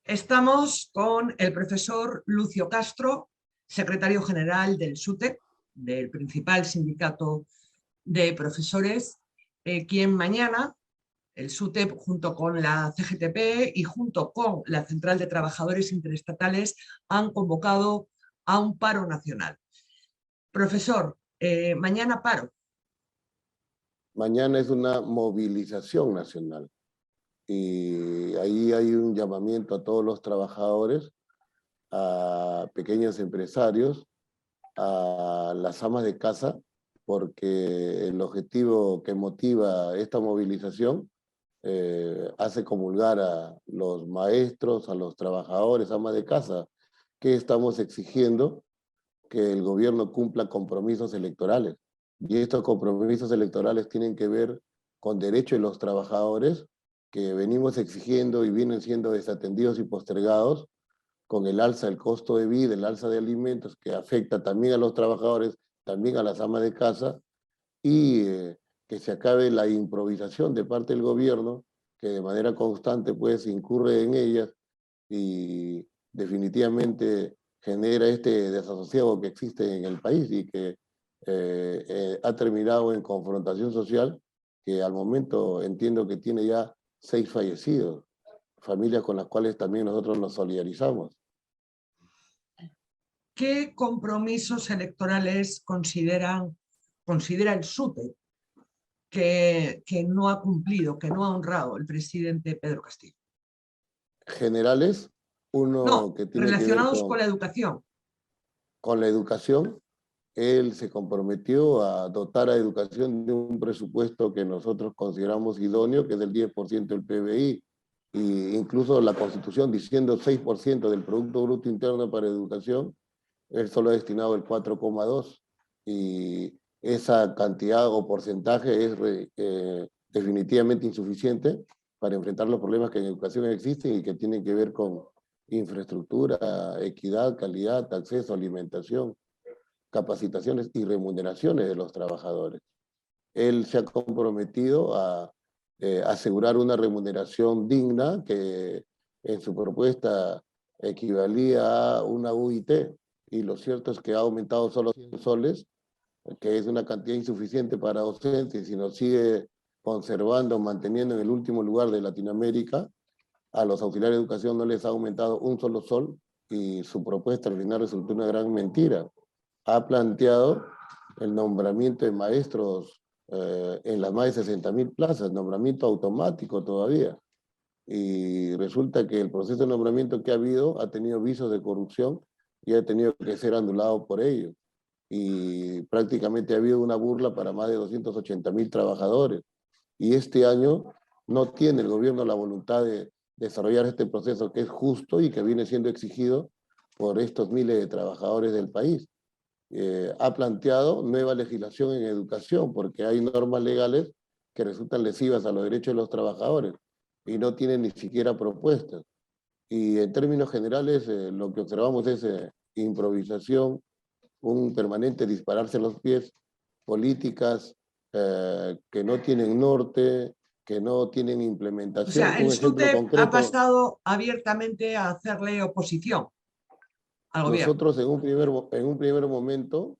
Estamos con el profesor Lucio Castro, secretario general del SUTEP, del principal sindicato de profesores, quien mañana, el SUTEP junto con la CGTP y junto con la Central de Trabajadores Interestatales han convocado a un paro nacional. Profesor, mañana paro. Mañana es una movilización nacional y ahí hay un llamamiento a todos los trabajadores, a pequeños empresarios, a las amas de casa, porque el objetivo que motiva esta movilización hace comulgar a los maestros, a los trabajadores, amas de casa, que estamos exigiendo que el gobierno cumpla compromisos electorales. Y estos compromisos electorales tienen que ver con derechos de los trabajadores que venimos exigiendo y vienen siendo desatendidos y postergados con el alza del costo de vida, el alza de alimentos que afecta también a los trabajadores, también a las amas de casa, y que se acabe la improvisación de parte del gobierno, que de manera constante pues incurre en ellas y definitivamente genera este desasosiego que existe en el país y que ha terminado en confrontación social, que al momento entiendo que tiene ya 6 fallecidos, familias con las cuales también nosotros nos solidarizamos. ¿Qué compromisos electorales considera el SUTEP que no ha cumplido, que no ha honrado el presidente Pedro Castillo? Generales, uno No, que tiene que ver relacionados con la educación. con la educación. Él se comprometió a dotar a educación de un presupuesto que nosotros consideramos idóneo, que es del 10% del PBI, e incluso la Constitución diciendo 6% del Producto Bruto Interno para educación, él solo ha destinado el 4,2%, y esa cantidad o porcentaje es definitivamente insuficiente para enfrentar los problemas que en educación existen y que tienen que ver con infraestructura, equidad, calidad, acceso, alimentación, capacitaciones y remuneraciones de los trabajadores. Él se ha comprometido a asegurar una remuneración digna que en su propuesta equivalía a una UIT, y lo cierto es que ha aumentado solo 100 soles, que es una cantidad insuficiente para docentes, y nos sigue conservando, manteniendo en el último lugar de Latinoamérica. A los auxiliares de educación no les ha aumentado un solo sol, y su propuesta al final resultó una gran mentira. Ha planteado el nombramiento de maestros en las más de 60.000 plazas, nombramiento automático todavía. Y resulta que el proceso de nombramiento que ha habido ha tenido visos de corrupción y ha tenido que ser anulado por ello. Y prácticamente ha habido una burla para más de 280.000 trabajadores. Y este año no tiene el gobierno la voluntad de desarrollar este proceso que es justo y que viene siendo exigido por estos miles de trabajadores del país. Ha planteado nueva legislación en educación, porque hay normas legales que resultan lesivas a los derechos de los trabajadores y no tienen ni siquiera propuestas. Y en términos generales, lo que observamos es improvisación, un permanente dispararse en los pies, políticas que no tienen norte, que no tienen O implementación. sea, el Un ejemplo SUTEP ha concreto: pasado abiertamente a hacerle oposición al gobierno. nosotros en un primer momento,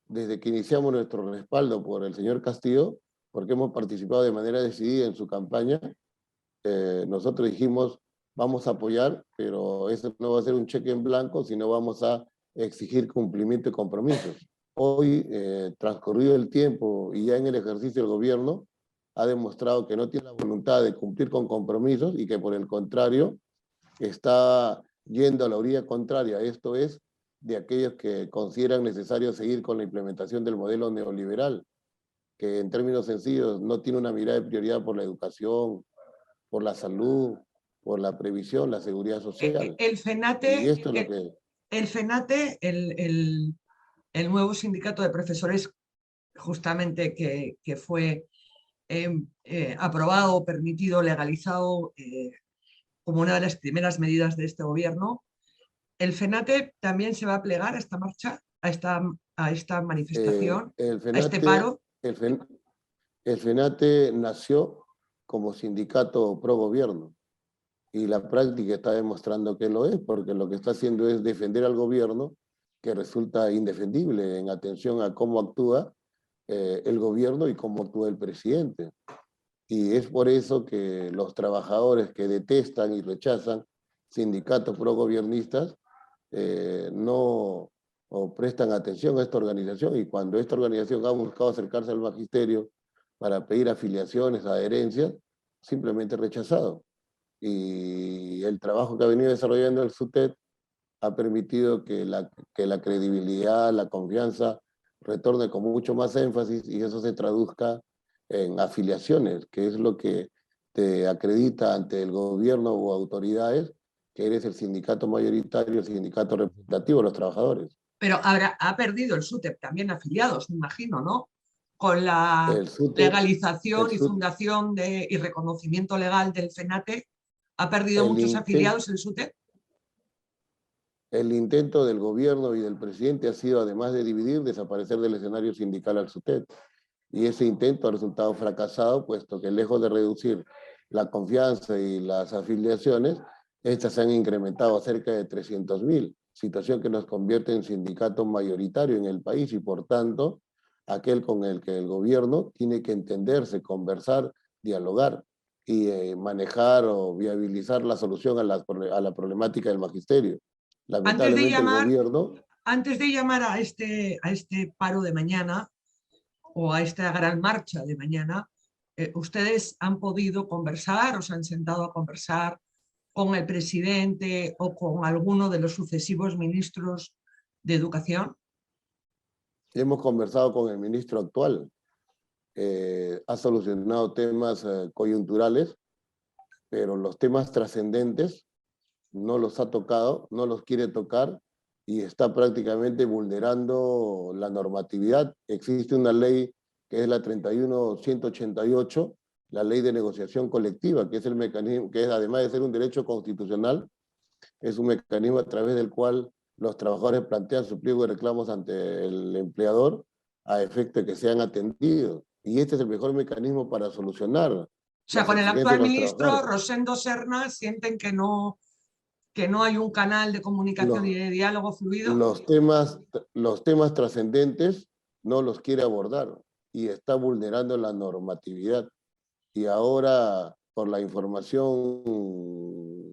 desde que iniciamos nuestro respaldo por el señor Castillo, porque hemos participado de manera decidida en su campaña, nosotros dijimos, vamos a apoyar, pero eso no va a ser un cheque en blanco, sino vamos a exigir cumplimiento y compromisos. Hoy, transcurrido el tiempo y ya en el ejercicio del gobierno, ha demostrado que no tiene la voluntad de cumplir con compromisos y que por el contrario está yendo a la orilla contraria, esto es, de aquellos que consideran necesario seguir con la implementación del modelo neoliberal, que en términos sencillos no tiene una mirada de prioridad por la educación, por la salud, por la previsión, la seguridad social. El Y FENATE, esto es lo que... el FENATE, el nuevo sindicato de profesores justamente que fue aprobado, permitido, legalizado como una de las primeras medidas de este gobierno, el FENATE también se va a plegar a esta marcha, a esta manifestación, el a este FENATE, paro. el FENATE nació como sindicato pro gobierno y la práctica está demostrando que lo es, porque lo que está haciendo es defender al gobierno, que resulta indefendible en atención a cómo actúa el gobierno y cómo actúa el presidente. Y es por eso que los trabajadores que detestan y rechazan sindicatos progobiernistas no o prestan atención a esta organización, y cuando esta organización ha buscado acercarse al magisterio para pedir afiliaciones, adherencias, simplemente rechazado. Y el trabajo que ha venido desarrollando el SUTEP ha permitido que la credibilidad, la confianza retorne con mucho más énfasis, y eso se traduzca en afiliaciones, que es lo que te acredita ante el gobierno o autoridades que eres el sindicato mayoritario, el sindicato representativo de los trabajadores. Pero ha perdido el SUTEP también afiliados, me imagino, ¿no? Con la El SUTEP, el legalización y SUTEP, fundación y reconocimiento legal del FENATE, ¿ha perdido el, muchos inten, afiliados el SUTEP? el intento del gobierno y del presidente ha sido, además de dividir, desaparecer del escenario sindical al SUTEP. Y ese intento ha resultado fracasado, puesto que lejos de reducir la confianza y las afiliaciones, estas se han incrementado a cerca de 300.000, situación que nos convierte en sindicato mayoritario en el país, y por tanto, aquel con el que el gobierno tiene que entenderse, conversar, dialogar y manejar o viabilizar la solución a la problemática del magisterio. Antes de Lamentablemente el llamar, gobierno... antes de llamar a este paro de mañana o a esta gran marcha de mañana, ¿ustedes han podido conversar o se han sentado a conversar con el presidente o con alguno de los sucesivos ministros de Educación? Hemos conversado con el ministro actual, ha solucionado temas coyunturales, pero los temas trascendentes no los ha tocado, no los quiere tocar, y está prácticamente vulnerando la normatividad. Existe una ley que es la 31.188, la ley de negociación colectiva, que es el mecanismo, que es, además de ser un derecho constitucional, es un mecanismo a través del cual los trabajadores plantean su pliego de reclamos ante el empleador a efecto de que sean atendidos. Y este es el mejor mecanismo para solucionar O sea, las con el exigencias de actual los ministro, trabajadores. Rosendo Serna, sienten que no hay un canal de comunicación y Los, de diálogo fluido. los temas trascendentes no los quiere abordar, y está vulnerando la normatividad. Y ahora, por la información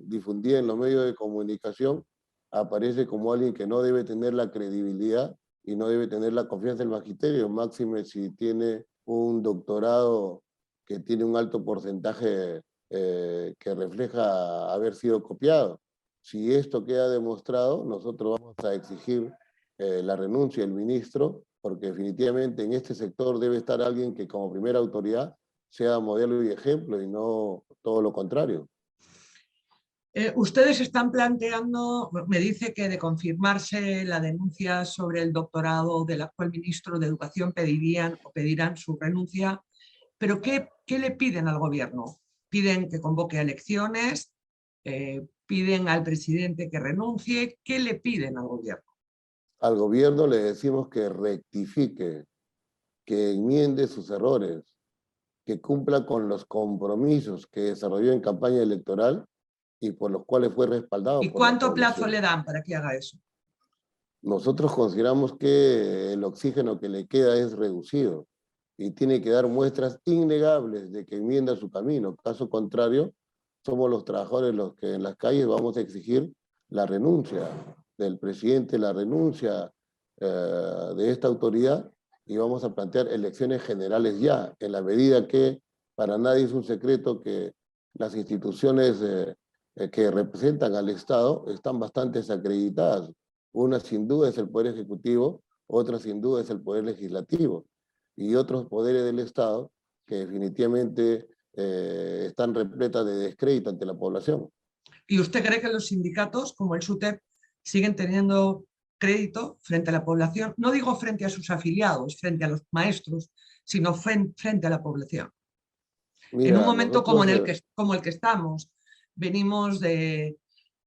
difundida en los medios de comunicación, aparece como alguien que no debe tener la credibilidad y no debe tener la confianza del magisterio, máxime si tiene un doctorado que tiene un alto porcentaje que refleja haber sido copiado. Si esto queda demostrado, nosotros vamos a exigir la renuncia del ministro, porque definitivamente en este sector debe estar alguien que como primera autoridad sea modelo y ejemplo, y no todo lo contrario. Ustedes están planteando, me dice que de confirmarse la denuncia sobre el doctorado del actual ministro de Educación pedirían o pedirán su renuncia, pero ¿qué le piden al gobierno? ¿Piden que convoque a elecciones? ¿Piden al presidente que renuncie? ¿Qué le piden al gobierno? Al gobierno le decimos que rectifique, que enmiende sus errores, que cumpla con los compromisos que desarrolló en campaña electoral y por los cuales fue respaldado ¿Y por la cuánto plazo población. le dan para que haga eso? Nosotros consideramos que el oxígeno que le queda es reducido y tiene que dar muestras innegables de que enmienda su camino. Caso contrario, somos los trabajadores los que en las calles vamos a exigir la renuncia del presidente, la renuncia de esta autoridad, y vamos a plantear elecciones generales ya, en la medida que para nadie es un secreto que las instituciones que representan al Estado están bastante desacreditadas. Una sin duda es el Poder Ejecutivo, otra sin duda es el Poder Legislativo, y otros poderes del Estado que definitivamente están repletas de descrédito ante la población. ¿Y usted cree que los sindicatos, como el SUTEP, siguen teniendo crédito frente a la población? No digo frente a sus afiliados, frente a los maestros, sino frente a la población. En un Mira, momento nosotros como el que estamos,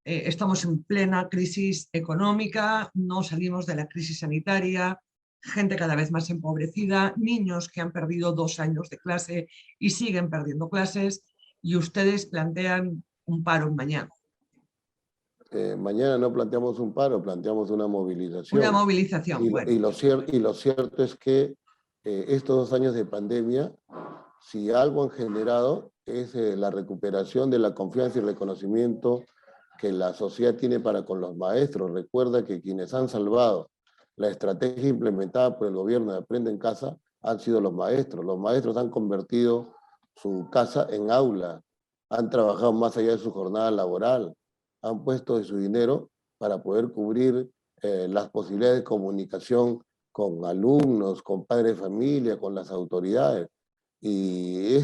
estamos en plena crisis económica, no salimos de la crisis sanitaria, gente cada vez más empobrecida, niños que han perdido 2 años de clase y siguen perdiendo clases, y ustedes plantean un paro mañana? Mañana no planteamos un paro, planteamos una movilización. Una movilización, bueno. Y lo cierto es que estos 2 años de pandemia, si algo han generado, es la recuperación de la confianza y reconocimiento que la sociedad tiene para con los maestros. Recuerda que quienes han salvado la estrategia implementada por el gobierno de Aprende en Casa han sido los maestros. Los maestros han convertido su casa en aula, han trabajado más allá de su jornada laboral, han puesto de su dinero para poder cubrir las posibilidades de comunicación con alumnos, con padres de familia, con las autoridades. Y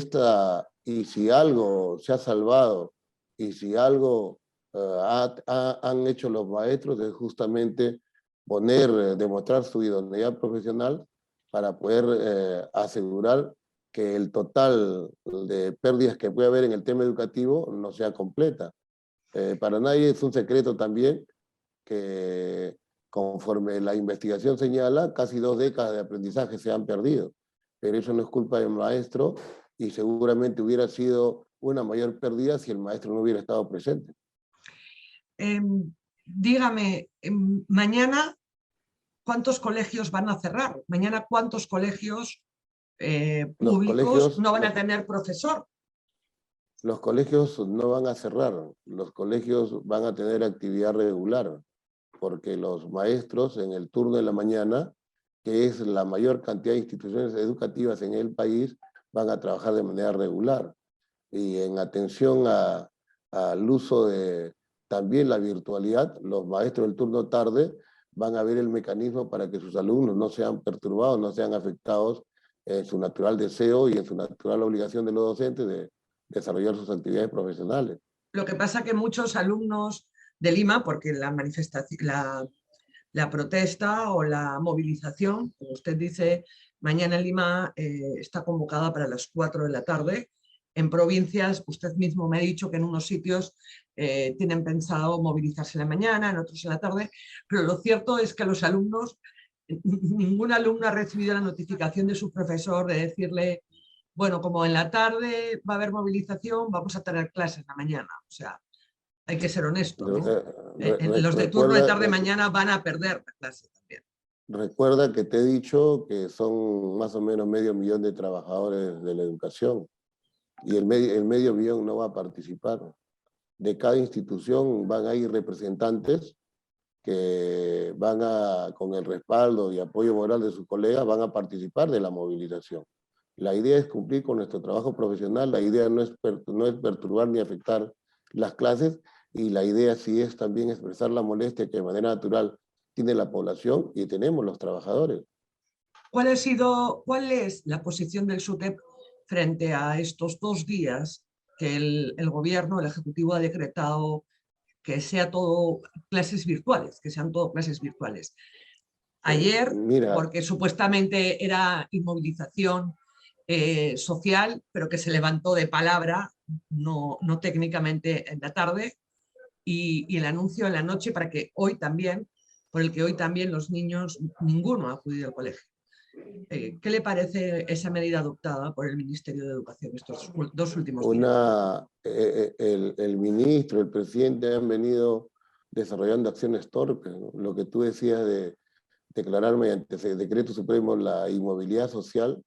si algo se ha salvado y si algo han hecho los maestros es justamente demostrar su idoneidad profesional para poder asegurar que el total de pérdidas que puede haber en el tema educativo no sea completa. Para nadie es un secreto también que conforme la investigación señala, casi 2 décadas de aprendizaje se han perdido. Pero eso no es culpa del maestro y seguramente hubiera sido una mayor pérdida si el maestro no hubiera estado presente. Dígame, mañana, ¿cuántos colegios van a cerrar? Mañana, ¿cuántos colegios públicos no van a tener profesor? Los colegios no van a cerrar, los colegios van a tener actividad regular, porque los maestros en el turno de la mañana, que es la mayor cantidad de instituciones educativas en el país, van a trabajar de manera regular. Y en atención al uso de también la virtualidad, los maestros del turno tarde van a ver el mecanismo para que sus alumnos no sean perturbados, no sean afectados en su natural deseo y en su natural obligación de los docentes de desarrollar sus actividades profesionales. Lo que pasa que muchos alumnos de Lima, porque la manifestación, la protesta o la movilización, como usted dice, mañana en Lima está convocada para las 4 de la tarde. En provincias, usted mismo me ha dicho que en unos sitios tienen pensado movilizarse en la mañana, en otros en la tarde, pero lo cierto es que los alumnos, ningún alumno ha recibido la notificación de su profesor de decirle, bueno, como en la tarde va a haber movilización, vamos a tener clases en la mañana. O sea, hay que ser honesto, ¿no? Los de turno de tarde mañana van a perder la clase también. Recuerda que te he dicho que son más o menos 500.000 de trabajadores de la educación y el 500.000 no va a participar. De cada institución van a ir representantes que con el respaldo y apoyo moral de sus colegas, van a participar de la movilización. La idea es cumplir con nuestro trabajo profesional, la idea no es perturbar ni afectar las clases, y la idea sí es también expresar la molestia que de manera natural tiene la población y tenemos los trabajadores. ¿Cuál es la posición del SUTEP frente a estos 2 días que el gobierno, el Ejecutivo ha decretado que sea todo clases virtuales, que sean todo clases virtuales? Ayer, porque supuestamente era inmovilización social, pero que se levantó de palabra, no técnicamente en la tarde, y el anuncio en la noche para que hoy también, por el que hoy también los niños, ninguno ha acudido al colegio. ¿Qué le parece esa medida adoptada por el Ministerio de Educación estos 2 últimos días? El ministro, el presidente han venido desarrollando acciones torpes, ¿no? Lo que tú decías de declarar mediante ese decreto supremo la inmovilidad social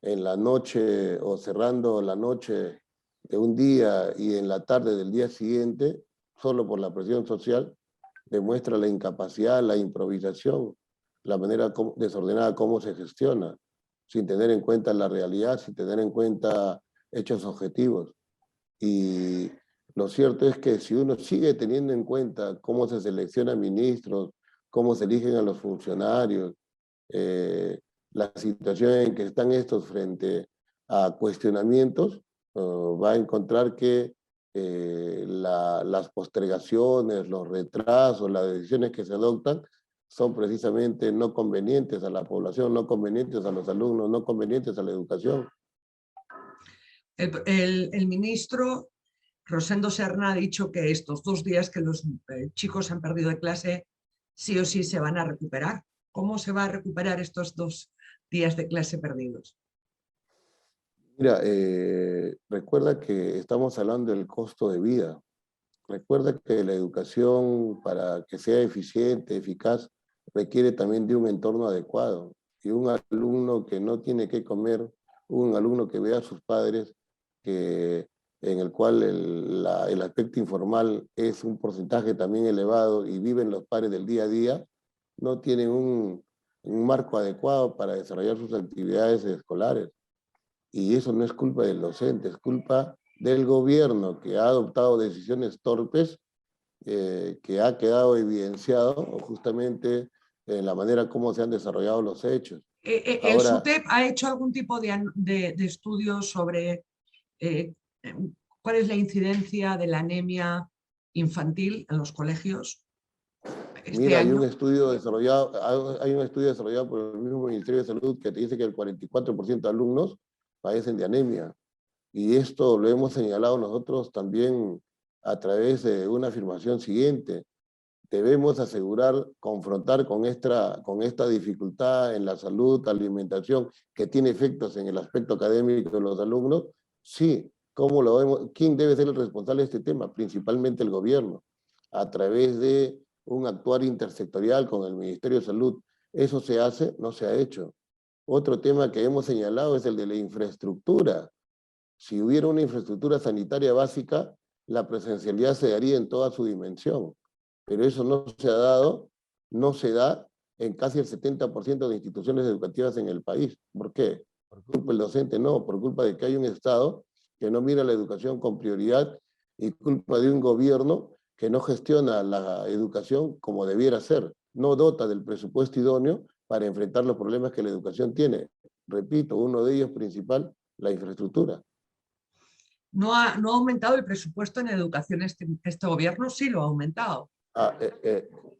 en la noche o cerrando la noche de un día y en la tarde del día siguiente, solo por la presión social, demuestra la incapacidad, la improvisación, la manera desordenada como se gestiona, sin tener en cuenta la realidad, sin tener en cuenta hechos objetivos. Y lo cierto es que si uno sigue teniendo en cuenta cómo se seleccionan ministros, cómo se eligen a los funcionarios, la situación en que están estos frente a cuestionamientos, va a encontrar que las postergaciones, los retrasos, las decisiones que se adoptan son precisamente no convenientes a la población, no convenientes a los alumnos, no convenientes a la educación. El ministro Rosendo Serna ha dicho que estos 2 días que los chicos han perdido de clase, sí o sí se van a recuperar. ¿Cómo se va a recuperar estos 2 días de clase perdidos? Mira, recuerda que estamos hablando del costo de vida. Recuerda que la educación, para que sea eficiente, eficaz, requiere también de un entorno adecuado. Y un alumno que no tiene que comer, un alumno que vea a sus padres, que, en el cual el aspecto informal es un porcentaje también elevado y viven los padres del día a día, no tienen un marco adecuado para desarrollar sus actividades escolares. Y eso no es culpa del docente, es culpa del gobierno que ha adoptado decisiones torpes, que ha quedado evidenciado justamente en la manera como se han desarrollado los hechos. ¿El Ahora, SUTEP ha hecho algún tipo de estudios sobre eh, cuál es la incidencia de la anemia infantil en los colegios este mira, año? hay un estudio desarrollado por el mismo Ministerio de Salud que te dice que el 44% de alumnos padecen de anemia. Y esto lo hemos señalado nosotros también a través de una afirmación siguiente. Debemos asegurar, confrontar con esta dificultad en la salud, alimentación, que tiene efectos en el aspecto académico de los alumnos. Sí, ¿cómo lo vemos? ¿Quién debe ser el responsable de este tema? Principalmente el gobierno, a través de un actuar intersectorial con el Ministerio de Salud. ¿Eso se hace? No se ha hecho. Otro tema que hemos señalado es el de la infraestructura. Si hubiera una infraestructura sanitaria básica, la presencialidad se daría en toda su dimensión. Pero eso no se ha dado, no se da en casi el 70% de instituciones educativas en el país. ¿Por qué? ¿Por culpa del docente? No, por culpa de que hay un Estado que no mira la educación con prioridad y culpa de un gobierno que no gestiona la educación como debiera ser. No dota del presupuesto idóneo para enfrentar los problemas que la educación tiene. Repito, uno de ellos principal, la infraestructura. No ha aumentado el presupuesto en educación este gobierno, sí lo ha aumentado. ha,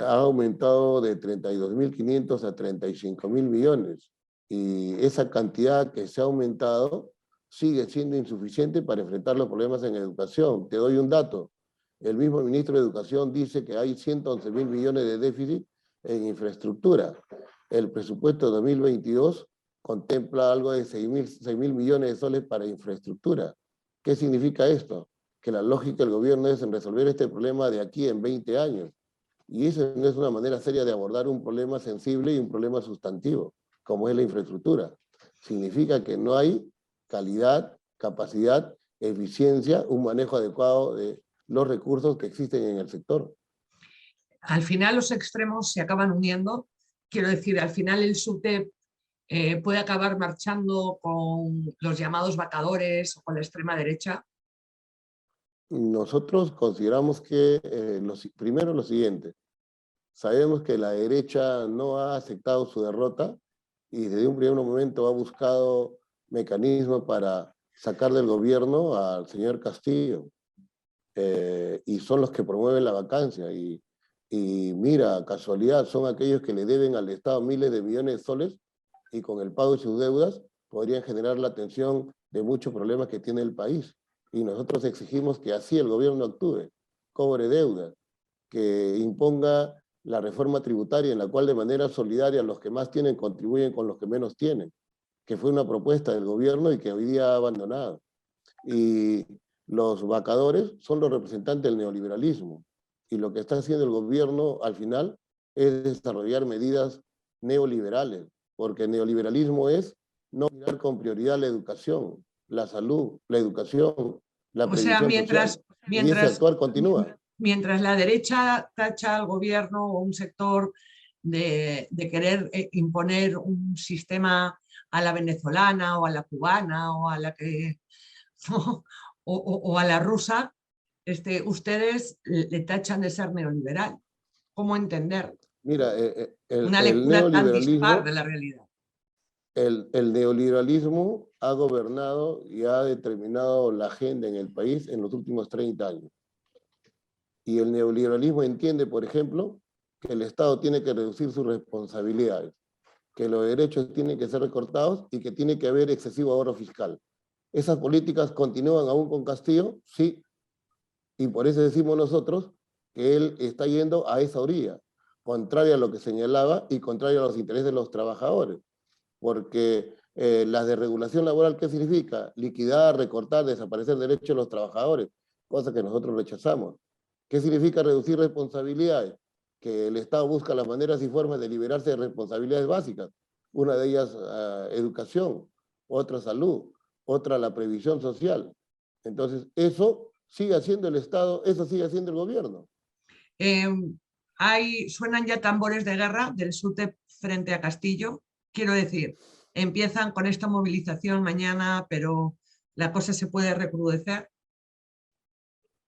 ha aumentado de 32.500 a 35.000 millones. Y esa cantidad que se ha aumentado sigue siendo insuficiente para enfrentar los problemas en educación. Te doy un dato. El mismo ministro de Educación dice que hay 111.000 millones de déficit en infraestructura. El presupuesto de 2022 contempla algo de 6.000 millones de soles para infraestructura. ¿Qué significa esto? Que la lógica del gobierno es en resolver este problema de aquí en 20 años. Y eso no es una manera seria de abordar un problema sensible y un problema sustantivo, como es la infraestructura. Significa que no hay calidad, capacidad, eficiencia, un manejo adecuado de los recursos que existen en el sector. Al final los extremos se acaban uniendo. Quiero decir, al final el SUTEP puede acabar marchando con los llamados vacadores o con la extrema derecha. Nosotros consideramos que, primero lo siguiente, sabemos que la derecha no ha aceptado su derrota y desde un primer momento ha buscado mecanismos para sacar del gobierno al señor Castillo. Y son los que promueven la vacancia. Y mira, casualidad, son aquellos que le deben al Estado miles de millones de soles y con el pago de sus deudas podrían generar la atención de muchos problemas que tiene el país. Y nosotros exigimos que así el gobierno actúe, cobre deuda, que imponga la reforma tributaria en la cual de manera solidaria los que más tienen contribuyen con los que menos tienen, que fue una propuesta del gobierno y que hoy día ha abandonado. Y los vacadores son los representantes del neoliberalismo. Y lo que está haciendo el gobierno al final es desarrollar medidas neoliberales, porque el neoliberalismo es no mirar con prioridad la educación, la salud, la educación, la O sea, previsión social. Y ese actuar continúa. mientras la derecha tacha al gobierno o un sector de querer imponer un sistema a la venezolana o a la cubana o a la que o a la rusa, ustedes le tachan de ser neoliberal. ¿Cómo entender Mira, una lectura tan dispar de la realidad? el neoliberalismo ha gobernado y ha determinado la agenda en el país en los últimos 30 años. Y el neoliberalismo entiende, por ejemplo, que el Estado tiene que reducir sus responsabilidades, que los derechos tienen que ser recortados y que tiene que haber excesivo ahorro fiscal. ¿Esas políticas continúan aún con Castillo? Sí. Y por eso decimos nosotros que él está yendo a esa orilla, contraria a lo que señalaba y contraria a los intereses de los trabajadores. Porque La desregulación laboral, ¿qué significa? Liquidar, recortar, desaparecer derechos de los trabajadores, cosa que nosotros rechazamos. ¿Qué significa reducir responsabilidades? Que el Estado busca las maneras y formas de liberarse de responsabilidades básicas. Una de ellas, educación, otra salud, otra la previsión social. Entonces, eso sigue haciendo el Estado, eso sigue haciendo el gobierno. Suenan ya tambores de guerra del SUTEP frente a Castillo. Quiero decir, empiezan con esta movilización mañana, pero la cosa se puede recrudecer.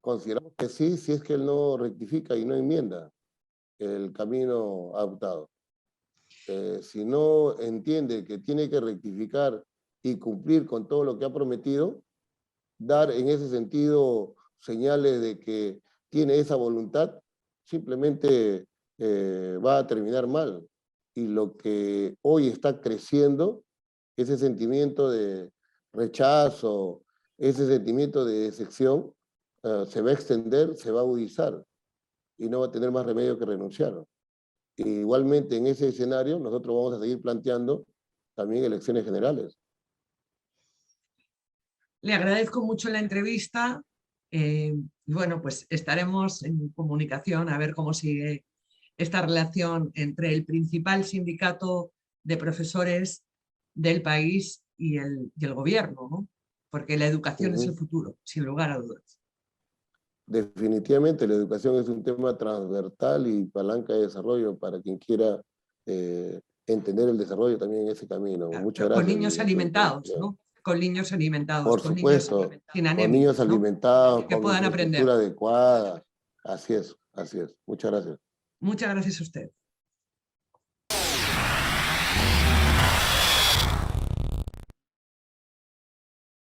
Consideramos que sí, si es que él no rectifica y no enmienda el camino adoptado. Si no entiende que tiene que rectificar y cumplir con todo lo que ha prometido, dar en ese sentido señales de que tiene esa voluntad, simplemente va a terminar mal. Y lo que hoy está creciendo, ese sentimiento de rechazo, ese sentimiento de decepción, se va a extender, se va a agudizar y no va a tener más remedio que renunciar. Igualmente, en ese escenario, nosotros vamos a seguir planteando también elecciones generales. Le agradezco mucho la entrevista. Bueno, pues estaremos en comunicación a ver cómo sigue esta relación entre el principal sindicato de profesores del país y el gobierno, ¿no? Porque la educación es el futuro, sin lugar a dudas. Definitivamente la educación es un tema transversal y palanca de desarrollo para quien quiera entender el desarrollo también en ese camino. Claro, Muchas con gracias. niños alimentados, ¿no? Con niños alimentados, Por con niños supuesto, sin con anemia, niños ¿no? alimentados, Que con puedan aprender. infraestructura adecuada. Así es, así es. Muchas gracias. Muchas gracias a usted.